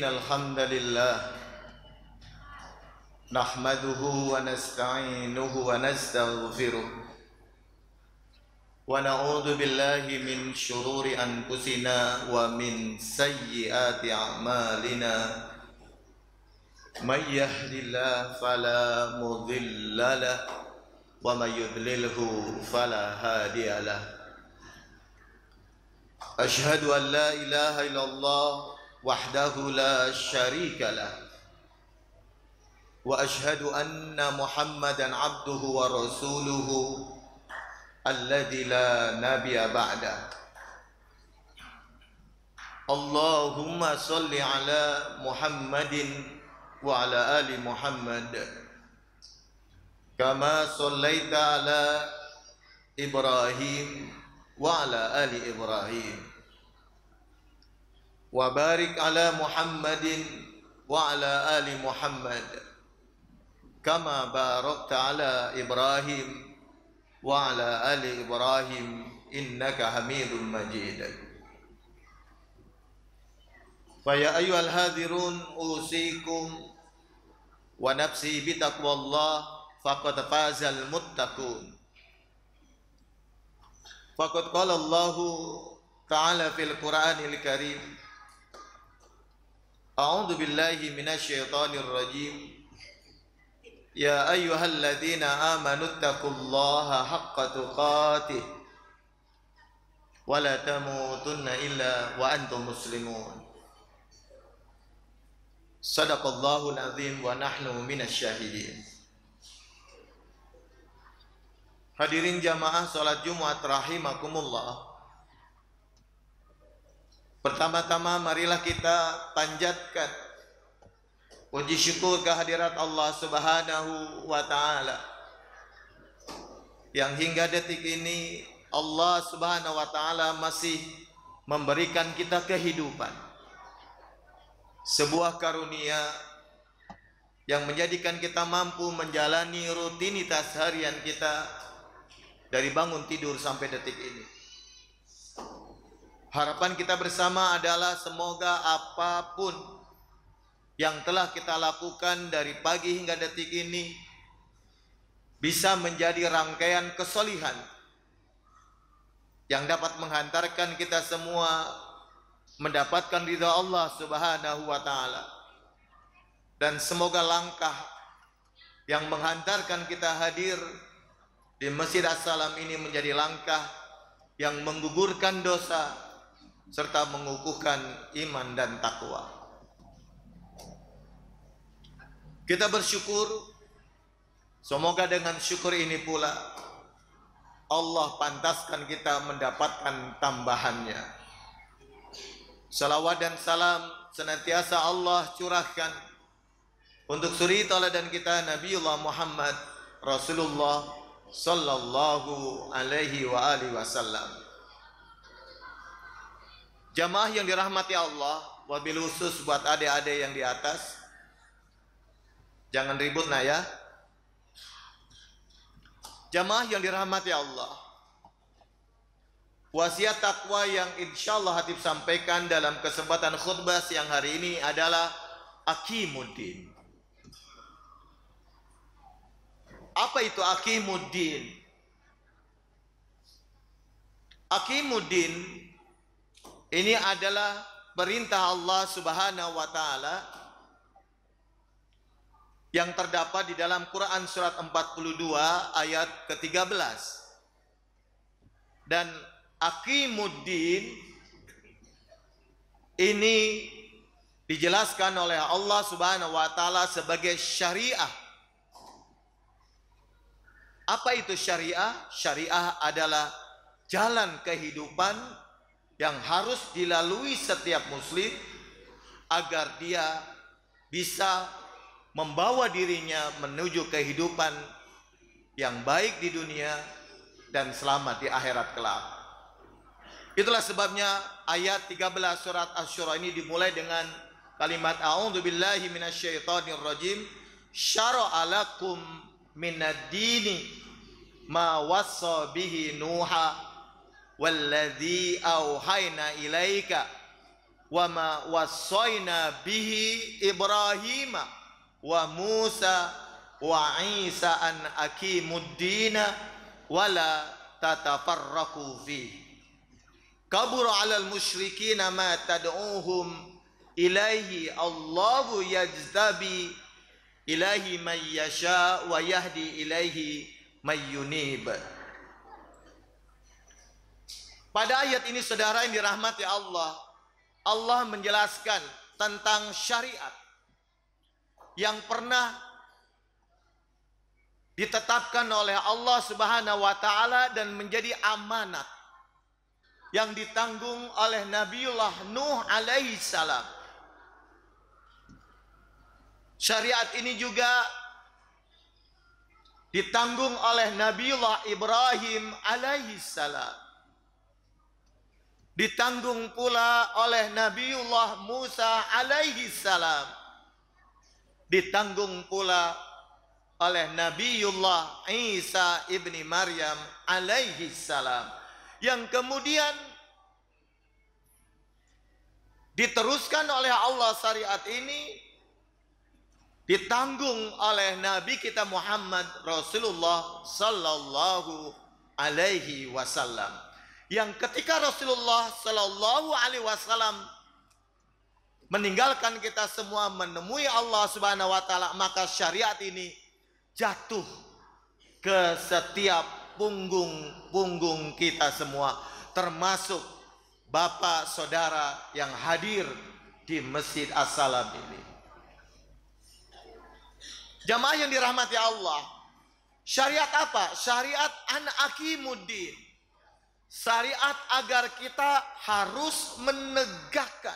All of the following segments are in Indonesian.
الحمد لله نحمده ونستعينه ونستغفره ونعوذ بالله من شرور أنفسنا ومن سيئات أعمالنا من يهد الله فلا مضل له ومن يضلله فلا هادي له أشهد أن لا إله إلا الله وحده لا شريك له وأشهد أن محمدا عبده ورسوله الذي لا نبي بعده اللهم صل على محمد وعلى آل محمد كما صليت على إبراهيم وعلى آل إبراهيم وبارك على محمد وعلى آل محمد كما باركت على إبراهيم وعلى آل إبراهيم إنك حميد مجيد فيا أيها الحاضرون أوصيكم ونفسي بتقوى الله فقد فاز المتقون فقد قال الله تعالى في القرآن الكريم أعوذ بالله من الشيطان الرجيم يا أيها الذين آمنوا اتقوا الله حق تقاته ولا تموتن إلا وأنتم مسلمون صدق الله العظيم ونحن من الشاهدين. Hadirin jamaah salat Jumat rahimakumullah. Pertama-tama marilah kita panjatkan puji syukur kehadirat Allah Subhanahu wa taala yang hingga detik ini Allah Subhanahu wa taala masih memberikan kita kehidupan, sebuah karunia yang menjadikan kita mampu menjalani rutinitas harian kita dari bangun tidur sampai detik ini. Harapan kita bersama adalah semoga apapun yang telah kita lakukan dari pagi hingga detik ini bisa menjadi rangkaian kesolihan yang dapat menghantarkan kita semua mendapatkan ridha Allah Subhanahu wa taala. Dan semoga langkah yang menghantarkan kita hadir di Masjid As-Salam ini menjadi langkah yang menggugurkan dosa serta mengukuhkan iman dan takwa. Kita bersyukur, semoga dengan syukur ini pula Allah pantaskan kita mendapatkan tambahannya. Salawat dan salam senantiasa Allah curahkan untuk suri tauladan kita Nabiullah Muhammad Rasulullah sallallahu alaihi wa alihi wasallam. Jamaah yang dirahmati Allah, wabil khusus buat adik-adik yang di atas, jangan ribut nah ya. Jamaah yang dirahmati Allah, wasiat takwa yang insyaallah Hatib sampaikan dalam kesempatan khutbah siang hari ini adalah Aqimuddin. Apa itu Aqimuddin? Aqimuddin ini adalah perintah Allah Subhanahu wa taala yang terdapat di dalam Quran surat 42 ayat ke-13. Dan Aqimuddin ini dijelaskan oleh Allah Subhanahu wa taala sebagai syariah. Apa itu syariah? Syariah adalah jalan kehidupan yang harus dilalui setiap muslim agar dia bisa membawa dirinya menuju kehidupan yang baik di dunia dan selamat di akhirat kelak. Itulah sebabnya ayat 13 surat Asy-Syura ini dimulai dengan kalimat a'udzubillahi minasyaitonirrajim syara'a lakum minad-dini ma wassa bihi Nuha walladzi auhayna ilaika wa ma wassayna bihi Ibrahim wa Musa wa Isa an aqimuddina wala tatafarraqu fi kabura 'alal musyrikina ma tad'uuhum ilaihi Allahu yajtabi ilaihi man yasha wa yahdi ilaihi may yunib. Pada ayat ini saudara yang dirahmati Allah, Allah menjelaskan tentang syariat yang pernah ditetapkan oleh Allah Subhanahu wa taala dan menjadi amanat yang ditanggung oleh Nabiullah Nuh alaihi salam. Syariat ini juga ditanggung oleh Nabiullah Ibrahim alaihi salam. Ditanggung pula oleh Nabiullah Musa alaihi salam. Ditanggung pula oleh Nabiullah Isa ibni Maryam alaihi salam. Yang kemudian diteruskan oleh Allah syariat ini ditanggung oleh Nabi kita Muhammad Rasulullah sallallahu alaihi wasallam. Yang ketika Rasulullah sallallahu alaihi wasallam meninggalkan kita semua menemui Allah Subhanahu wa taala, maka syariat ini jatuh ke setiap punggung kita semua, termasuk bapak saudara yang hadir di Masjid As-Salam ini. Jamaah yang dirahmati Allah, syariat apa? Syariat an aqimuddin. Syariat agar kita harus menegakkan,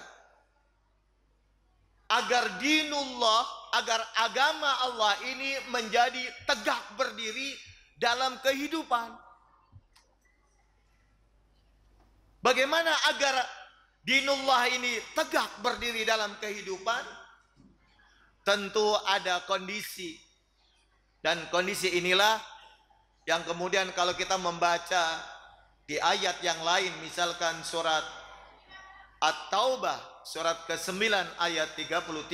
agar dinullah, agar agama Allah ini menjadi tegak berdiri dalam kehidupan. Bagaimana agar dinullah ini tegak berdiri dalam kehidupan? Tentu ada kondisi, dan kondisi inilah yang kemudian kalau kita membaca di ayat yang lain, misalkan surat At-Taubah surat ke-9 ayat 33,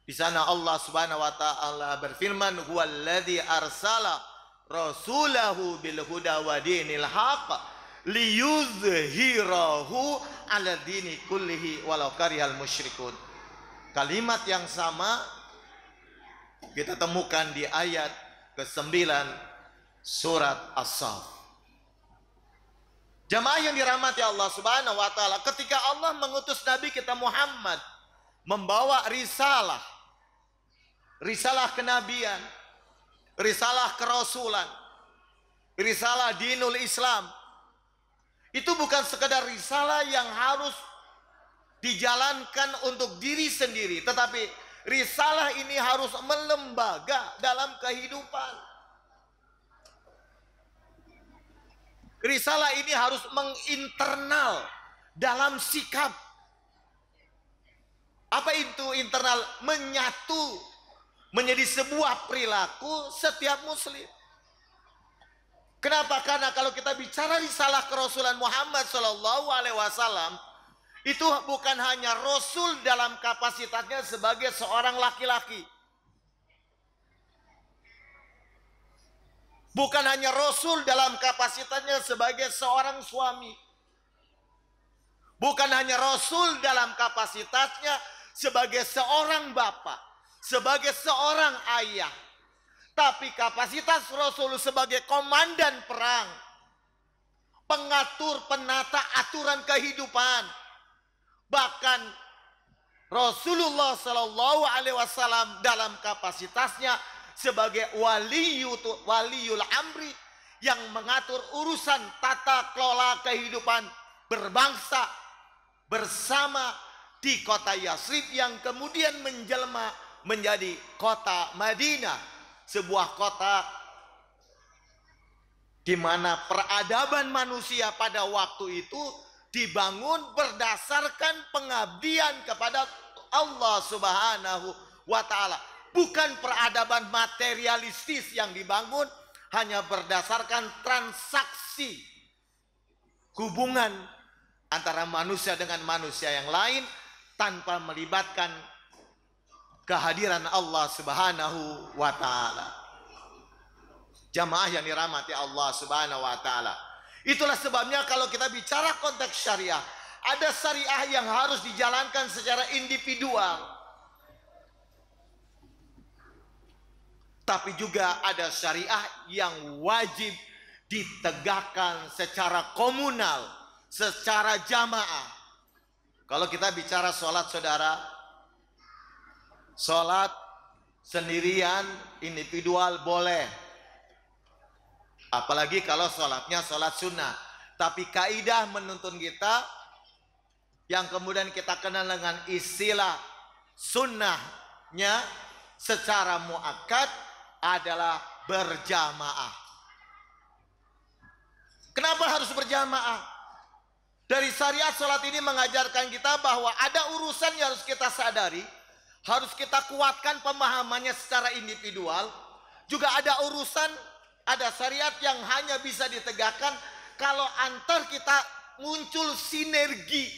di sana Allah Subhanahu wa taala berfirman, huwallazi arsala rasulahu bil huda wa dinil haqq liyuzhirahu 'ala dini kullihi walau karihal musyrikun. Kalimat yang sama kita temukan di ayat ke-9 surat As-Saff. Jamaah yang dirahmati Allah Subhanahu wa taala, ketika Allah mengutus Nabi kita Muhammad membawa risalah kenabian, risalah kerasulan, risalah dinul Islam, itu bukan sekedar risalah yang harus dijalankan untuk diri sendiri, tetapi risalah ini harus melembaga dalam kehidupan. Risalah ini harus menginternal dalam sikap. Apa itu internal? Menyatu menjadi sebuah perilaku setiap muslim. Kenapa? Karena kalau kita bicara risalah kerasulan Muhammad sallallahu alaihi wasallam, itu bukan hanya rasul dalam kapasitasnya sebagai seorang laki-laki. Bukan hanya rasul dalam kapasitasnya sebagai seorang suami. Bukan hanya rasul dalam kapasitasnya sebagai seorang bapak, sebagai seorang ayah. Tapi kapasitas rasul sebagai komandan perang, pengatur, penata aturan kehidupan. Bahkan Rasulullah Sallallahu Alaihi Wasallam dalam kapasitasnya sebagai waliul amri yang mengatur urusan tata kelola kehidupan berbangsa bersama di kota Yasrib yang kemudian menjelma menjadi kota Madinah, sebuah kota di mana peradaban manusia pada waktu itu dibangun berdasarkan pengabdian kepada Allah Subhanahu wa taala. Bukan peradaban materialistis yang dibangun hanya berdasarkan transaksi hubungan antara manusia dengan manusia yang lain tanpa melibatkan kehadiran Allah Subhanahu wa taala. Jamaah yang dirahmati Allah Subhanahu wa taala. Itulah sebabnya kalau kita bicara konteks syariah, ada syariah yang harus dijalankan secara individual. Tapi juga ada syariah yang wajib ditegakkan secara komunal, secara jamaah. Kalau kita bicara sholat, saudara, sholat sendirian, individual boleh. Apalagi kalau sholatnya sholat sunnah. Tapi kaidah menuntun kita yang kemudian kita kenal dengan istilah sunnahnya secara muakkad adalah berjamaah. Kenapa harus berjamaah? Dari syariat sholat ini mengajarkan kita bahwa ada urusan yang harus kita sadari, harus kita kuatkan pemahamannya secara individual. Juga ada urusan, ada syariat yang hanya bisa ditegakkan kalau antar kita muncul sinergi.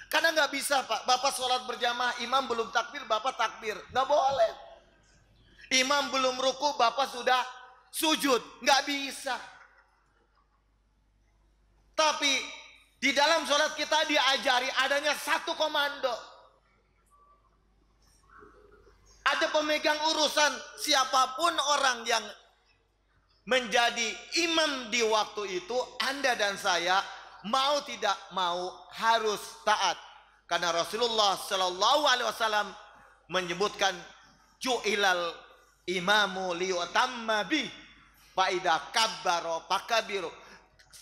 Karena nggak bisa, Pak, Bapak sholat berjamaah, imam belum takbir, Bapak takbir, nggak boleh. Imam belum ruku, Bapak sudah sujud, nggak bisa. Tapi di dalam sholat kita diajari adanya satu komando. Ada pemegang urusan, siapapun orang yang menjadi imam di waktu itu, Anda dan saya mau tidak mau harus taat. Karena Rasulullah Shallallahu Alaihi Wasallam menyebutkan ju'ilal imamu liyutamma bi fa idza kabbara fakabiru.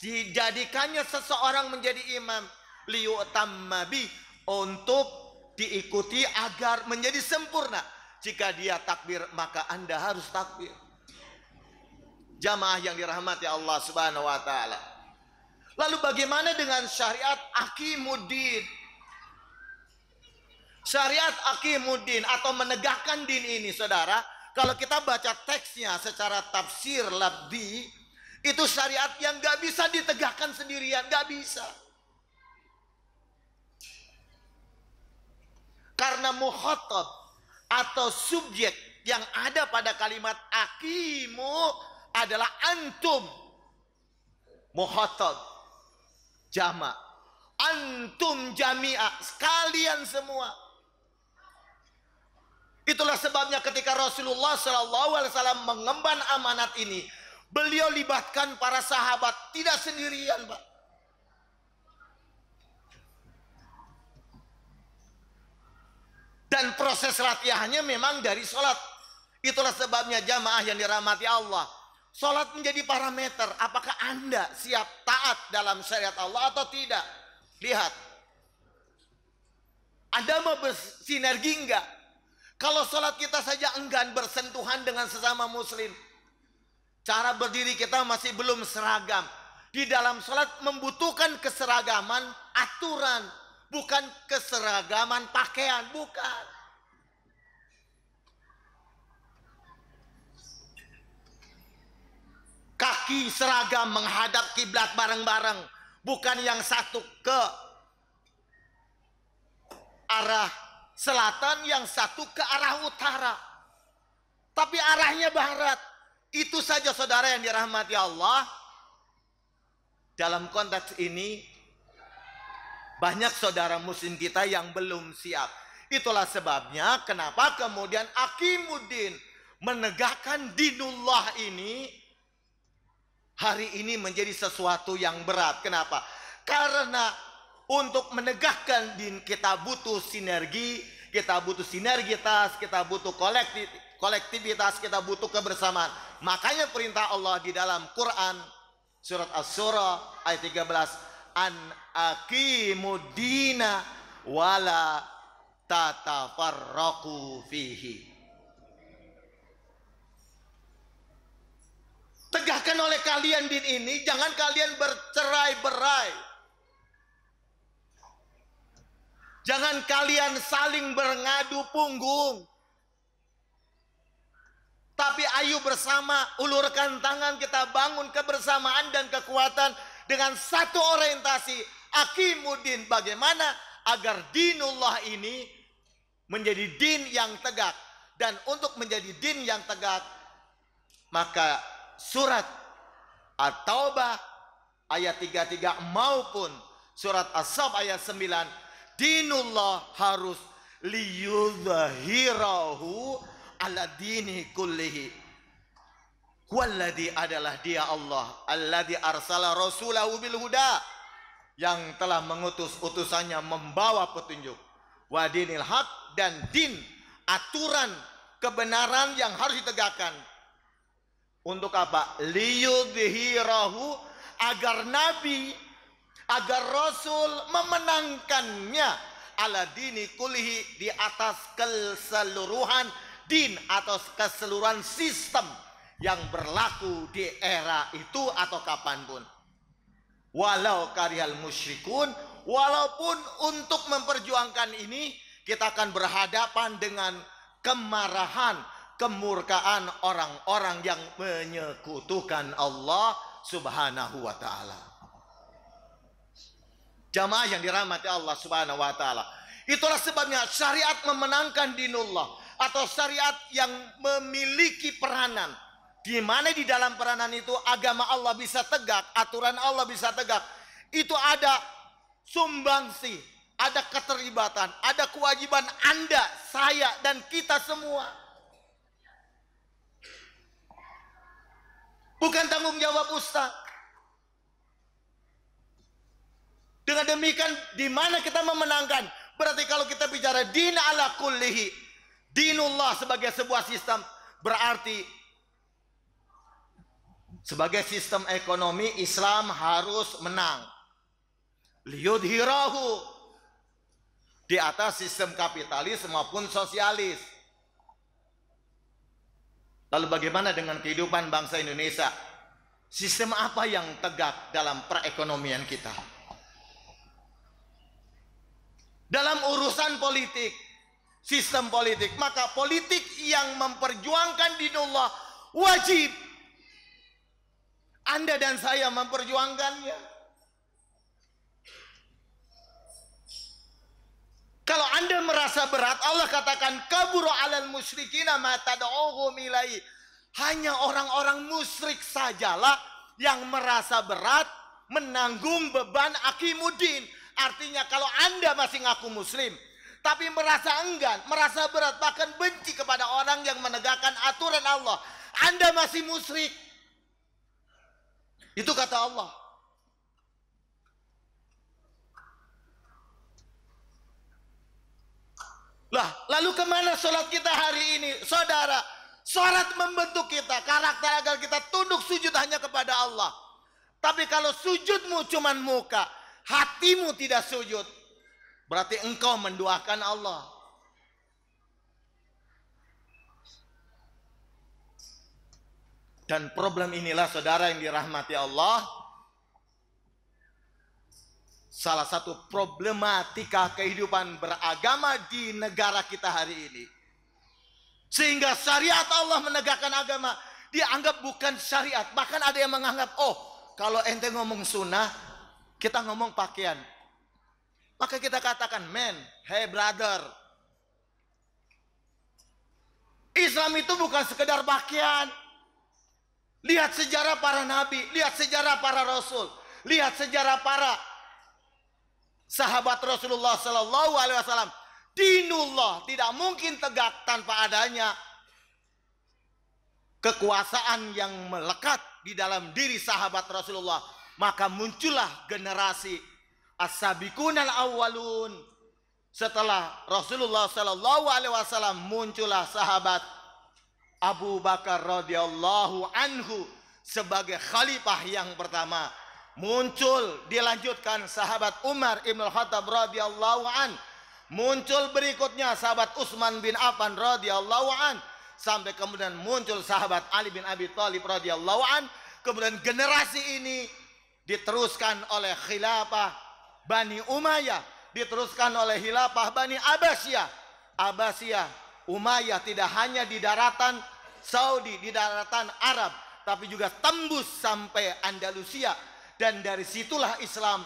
Dijadikannya seseorang menjadi imam liyutamma bi, untuk diikuti agar menjadi sempurna. Jika dia takbir, maka Anda harus takbir. Jamaah yang dirahmati Allah Subhanahu wa taala. Lalu bagaimana dengan syariat aqimuddin? Syariat aqimuddin atau menegakkan din ini, saudara, kalau kita baca teksnya secara tafsir labdi, itu syariat yang gak bisa ditegakkan sendirian, gak bisa. Karena mukhatab atau subjek yang ada pada kalimat aqimu adalah antum. Mukhatab jama', antum jami'ah, sekalian semua. Itulah sebabnya ketika Rasulullah SAW mengemban amanat ini, beliau libatkan para sahabat, tidak sendirian, Pak. Dan proses latihannya memang dari sholat. Itulah sebabnya jamaah yang dirahmati Allah, sholat menjadi parameter. Apakah Anda siap taat dalam syariat Allah atau tidak? Lihat, Anda mau bersinergi enggak? Kalau sholat kita saja enggan bersentuhan dengan sesama muslim, cara berdiri kita masih belum seragam. Di dalam sholat membutuhkan keseragaman aturan, bukan keseragaman pakaian, bukan. Kaki seragam menghadap kiblat bareng-bareng, bukan yang satu ke arah selatan, yang satu ke arah utara, tapi arahnya barat. Itu saja, saudara yang dirahmati Allah. Dalam konteks ini banyak saudara muslim kita yang belum siap. Itulah sebabnya kenapa kemudian aqimuddin, menegakkan dinullah ini, hari ini menjadi sesuatu yang berat. Kenapa? Karena untuk menegakkan din kita butuh sinergi, kita butuh sinergitas, kita butuh kolektivitas, kita butuh kebersamaan. Makanya perintah Allah di dalam Quran surat Asy-Syura ayat 13, an aqimuddina wala tatafarraqu fihi. Tegakkan oleh kalian din ini, jangan kalian bercerai-berai. Jangan kalian saling berngadu punggung. Tapi ayo bersama, ulurkan tangan, kita bangun kebersamaan dan kekuatan dengan satu orientasi, aqimuddin, bagaimana agar dinullah ini menjadi din yang tegak. Dan untuk menjadi din yang tegak, maka surat At-Taubah ayat 33 maupun surat As-Saf ayat 9, dinullah harus liyudhahirahu ala dini kullihi. Walladhi adalah dia Allah, alladhi arsala rasulahu bil huda, yang telah mengutus utusannya membawa petunjuk, wa dinil haq, dan din, aturan kebenaran yang harus ditegakkan. Untuk apa? Liyudhirahu, agar nabi, agar rasul memenangkannya, ala dini kullihi, di atas keseluruhan din, atau keseluruhan sistem yang berlaku di era itu atau kapanpun. Walau karihal musyrikun, walaupun untuk memperjuangkan ini kita akan berhadapan dengan kemarahan, kemurkaan orang-orang yang menyekutukan Allah Subhanahu wa ta'ala. Jamaah yang dirahmati Allah Subhanahu wa ta'ala, itulah sebabnya syariat memenangkan dinullah, atau syariat yang memiliki peranan, di mana di dalam peranan itu agama Allah bisa tegak, aturan Allah bisa tegak. Itu ada sumbangsi, ada keterlibatan, ada kewajiban Anda, saya, dan kita semua. Bukan tanggung jawab ustaz. Dengan demikian, di mana kita memenangkan? Berarti kalau kita bicara din ala kullihi, dinullah sebagai sebuah sistem, berarti sebagai sistem ekonomi Islam harus menang. Liyudhirahu, di atas sistem kapitalis maupun sosialis. Lalu bagaimana dengan kehidupan bangsa Indonesia? Sistem apa yang tegak dalam perekonomian kita? Dalam urusan politik, sistem politik, maka politik yang memperjuangkan dinullah wajib Anda dan saya memperjuangkannya. Kalau Anda merasa berat, Allah katakan kabura 'alal musyrikina ma tad'uhum ilaihi. Hanya orang-orang musyrik sajalah yang merasa berat menanggung beban aqimuddin. Artinya kalau Anda masih ngaku muslim, tapi merasa enggan, merasa berat, bahkan benci kepada orang yang menegakkan aturan Allah, Anda masih musyrik. Itu kata Allah. Lah, lalu kemana sholat kita hari ini? Saudara, sholat membentuk kita, karakter agar kita tunduk sujud hanya kepada Allah. Tapi kalau sujudmu cuman muka, hatimu tidak sujud, berarti engkau menduakan Allah. Dan problem inilah saudara yang dirahmati Allah, salah satu problematika kehidupan beragama di negara kita hari ini. Sehingga syariat Allah menegakkan agama dianggap bukan syariat. Bahkan ada yang menganggap, oh kalau ente ngomong sunnah, kita ngomong pakaian. Maka kita katakan, man, hey brother, Islam itu bukan sekedar pakaian. Lihat sejarah para nabi, lihat sejarah para rasul, lihat sejarah para sahabat Rasulullah Sallallahu Alaihi Wasallam. Dinullah tidak mungkin tegak tanpa adanya kekuasaan yang melekat di dalam diri sahabat Rasulullah. Maka muncullah generasi as-sabiqun al-awwalun. Setelah Rasulullah Sallallahu Alaihi Wasallam, muncullah sahabat Abu Bakar radhiyallahu anhu sebagai khalifah yang pertama. Muncul, dilanjutkan sahabat Umar ibn Khattab radhiyallahu an. Muncul berikutnya sahabat Utsman bin Affan radhiyallahu an. Sampai kemudian muncul sahabat Ali bin Abi Thalib radhiyallahu an. Kemudian generasi ini diteruskan oleh khilafah Bani Umayyah, diteruskan oleh khilafah Bani Abbasiyah. Abbasiyah, Umayyah tidak hanya di daratan Saudi, di daratan Arab, tapi juga tembus sampai Andalusia. Dan dari situlah Islam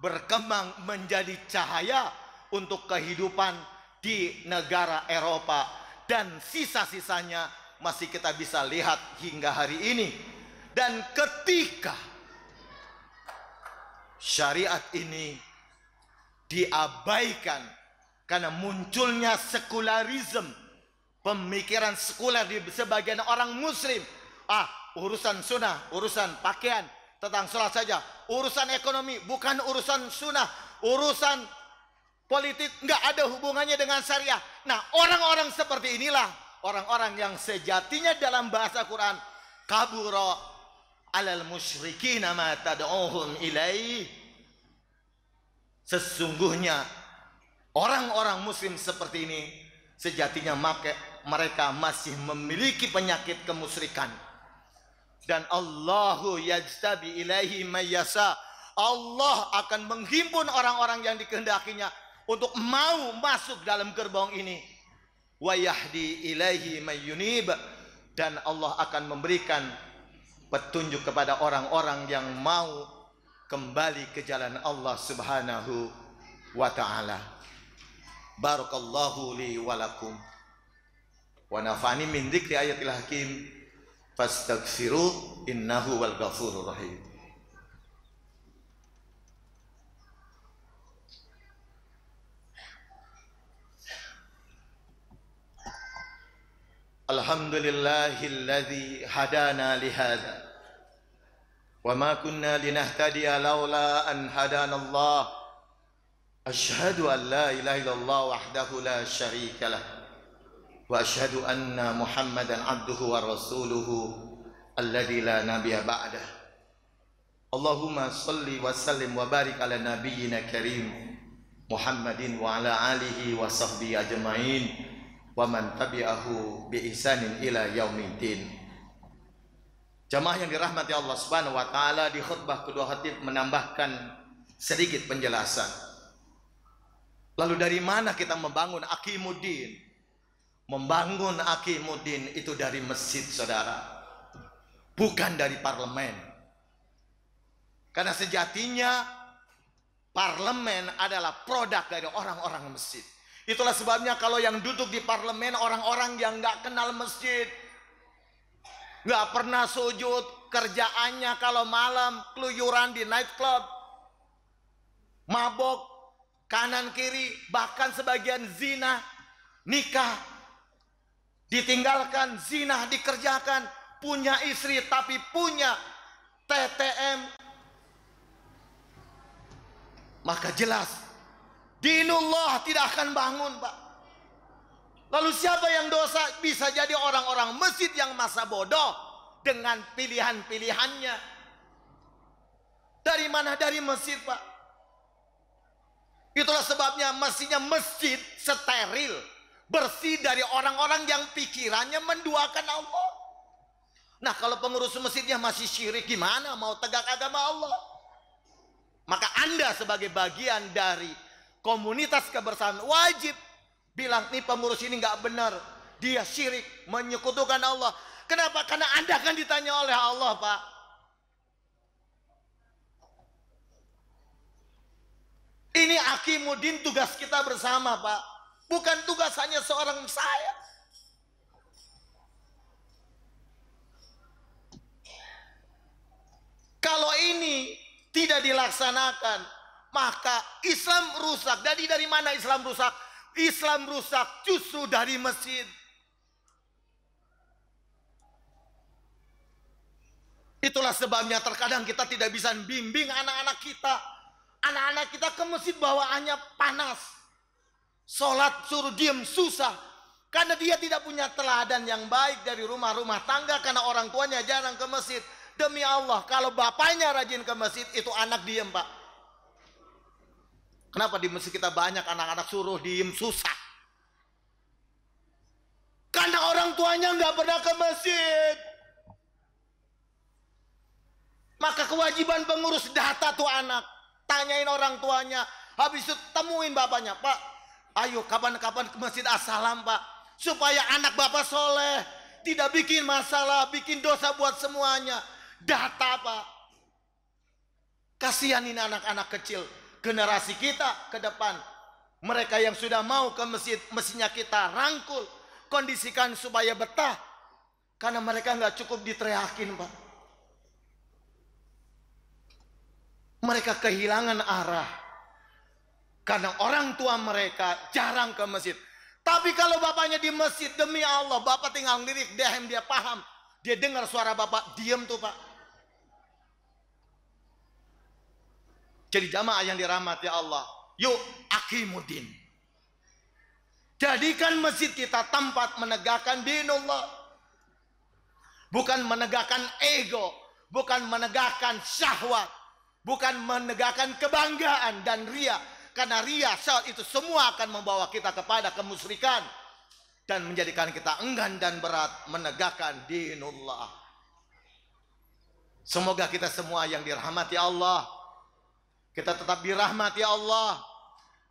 berkembang menjadi cahaya untuk kehidupan di negara Eropa. Dan sisa-sisanya masih kita bisa lihat hingga hari ini. Dan ketika syariat ini diabaikan karena munculnya sekularisme, pemikiran sekuler di sebagian orang muslim, urusan sunnah, urusan pakaian, tentang sholat saja, urusan ekonomi bukan urusan sunnah, urusan politik nggak ada hubungannya dengan syariah. Nah, orang-orang seperti inilah orang-orang yang sejatinya dalam bahasa Quran, kabura alal musyrikin ma tad'uhum ilaih. Sesungguhnya orang-orang muslim seperti ini sejatinya mereka masih memiliki penyakit kemusyrikan. Dan Allahu yajtabi ilaihi mayyasa. Allah akan menghimpun orang-orang yang dikehendakinya untuk mau masuk dalam gerbong ini. Wa yahdi ilaihi mayyunib. Dan Allah akan memberikan petunjuk kepada orang-orang yang mau kembali ke jalan Allah Subhanahu wa ta'ala. Barakallahu li wa lakum wa nafa'ani min dzikri ayatil hakim. Fastaghfiru innahu wal ghafurur rahim. Alhamdulillahilladzi hadana lihada wa ma kunna linahtadiya laula an hadana Allah. Asyhadu an la ilaha illallah wahdahu la syarika lah. Wa asyhadu anna Muhammadan abduhu wa rasuluhu alladzi la nabiyya ba'dah. Allahumma shalli wa sallim wa barik ala nabiyyina karim Muhammadin wa ala alihi wa sahbihi ajmain wa man tabi'ahu bi ihsanin ila yaumiddin. Jamaah yang dirahmati Allah Subhanahu wa taala, di khutbah kedua khatib menambahkan sedikit penjelasan. Lalu dari mana kita membangun Aqimuddin? Membangun Aqimuddin itu dari masjid, saudara, bukan dari parlemen. Karena sejatinya parlemen adalah produk dari orang-orang masjid. Itulah sebabnya kalau yang duduk di parlemen orang-orang yang nggak kenal masjid, nggak pernah sujud, kerjaannya kalau malam keluyuran di nightclub, mabok kanan kiri, bahkan sebagian zina, nikah ditinggalkan, zina dikerjakan, punya istri tapi punya TTM, maka jelas dinullah tidak akan bangun, Pak. Lalu siapa yang dosa? Bisa jadi orang-orang masjid yang masa bodoh dengan pilihan-pilihannya. Dari mana? Dari masjid, Pak. Itulah sebabnya mestinya masjid steril, bersih dari orang-orang yang pikirannya menduakan Allah. Nah, kalau pengurus masjidnya masih syirik, gimana mau tegak agama Allah? Maka Anda sebagai bagian dari komunitas kebersamaan wajib bilang, nih pengurus ini nggak benar, dia syirik, menyekutukan Allah. Kenapa? Karena Anda akan ditanya oleh Allah, Pak. Ini Aqimuddin, tugas kita bersama, Pak. Bukan tugas hanya seorang saya. Kalau ini tidak dilaksanakan, maka Islam rusak. Jadi dari mana Islam rusak? Islam rusak justru dari masjid. Itulah sebabnya terkadang kita tidak bisa bimbing anak-anak kita. Anak-anak kita ke masjid bawaannya panas. Sholat suruh diem susah. Karena dia tidak punya teladan yang baik dari rumah-rumah tangga. Karena orang tuanya jarang ke masjid. Demi Allah, kalau bapaknya rajin ke masjid, itu anak diem, Pak. Kenapa di masjid kita banyak anak-anak suruh diem susah? Karena orang tuanya nggak pernah ke masjid. Maka kewajiban pengurus data tuh anak. Tanyain orang tuanya. Habis itu temuin bapaknya. Pak, ayo kapan-kapan ke masjid assalam, Pak. Supaya anak bapak soleh. Tidak bikin masalah, bikin dosa buat semuanya. Data, Pak. Kasihan ini anak-anak kecil, generasi kita ke depan. Mereka yang sudah mau ke masjid, mestinya kita rangkul, kondisikan supaya betah. Karena mereka nggak cukup diteriakin, Pak. Mereka kehilangan arah. Karena orang tua mereka jarang ke masjid. Tapi kalau bapaknya di masjid, demi Allah, bapak tinggal lirik, dia paham. Dia dengar suara bapak, diam tuh, Pak. Jadi jamaah yang dirahmati Allah, yuk aqimuddin. Jadikan masjid kita tempat menegakkan dinullah. Bukan menegakkan ego, bukan menegakkan syahwat, bukan menegakkan kebanggaan dan ria. Karena ria, syahwat itu semua akan membawa kita kepada kemusyrikan dan menjadikan kita enggan dan berat menegakkan dinullah. Semoga kita semua yang dirahmati Allah, kita tetap dirahmati Allah,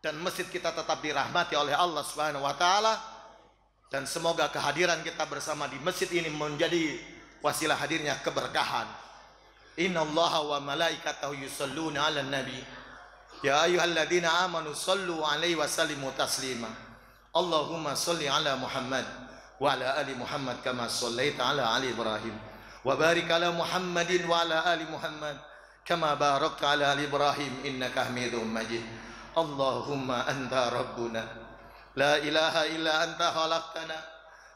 dan masjid kita tetap dirahmati oleh Allah Subhanahu wa taala, dan semoga kehadiran kita bersama di masjid ini menjadi wasilah hadirnya keberkahan. Innallaha wa malaikatahu yusholluna 'alan nabi ya ayyuhalladzina amanu shallu 'alaihi wa sallimu taslima. Allahumma shalli 'ala Muhammad wa 'ala ali Muhammad kama shallaita 'ala ali Ibrahim wa barik 'ala Muhammadin wa 'ala ali Muhammad kama barakta 'ala ali Ibrahim innaka Hamidum Majid. Allahumma anta rabbuna la ilaha illa anta khalaqtana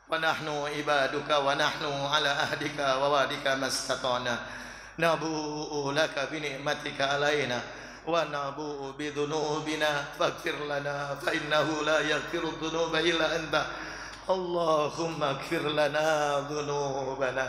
wa nahnu ibaduka wa nahnu ala ahdika wa wa'dika mastata'na nabu'u laka bi ni'matika alaina wa nabu'u bi dhunubina faghfir lana fa innahu la yaghfiru dhunuba illa anta. Allahumma ighfir lana dhunubana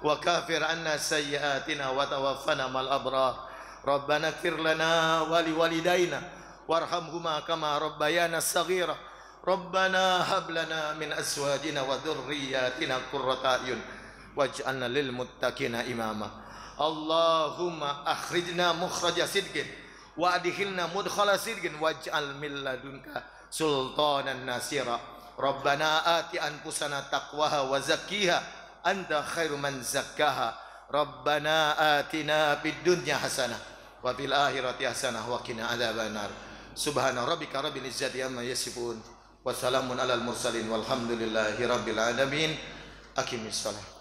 wa kafir anna sayyi'atina wa tawaffana mal abrar. Rabbana ighfir lana wa liwalidayna warhamhuma kama rabbayana saghira. Rabbana hab lana min azwajina wa dhurriyyatina qurrata a'yun waj'alna lil muttaqina imama. Allahumma akhrijna mukhraja sidqin wa adkhilna mudkhala sidqin waj'al min ladunka sultanan nasira. Rabbana ati anfusana taqwaha wa zakkiha anta khairu man zakkaha. Rabbana atina fid dunya hasanah wa fil akhirati hasanah wa qina adzabannar. Subhana rabbika rabbil izzati amma yasifun wa salamun alal mursalin walhamdulillahi rabbil alamin. Aqimis shalah.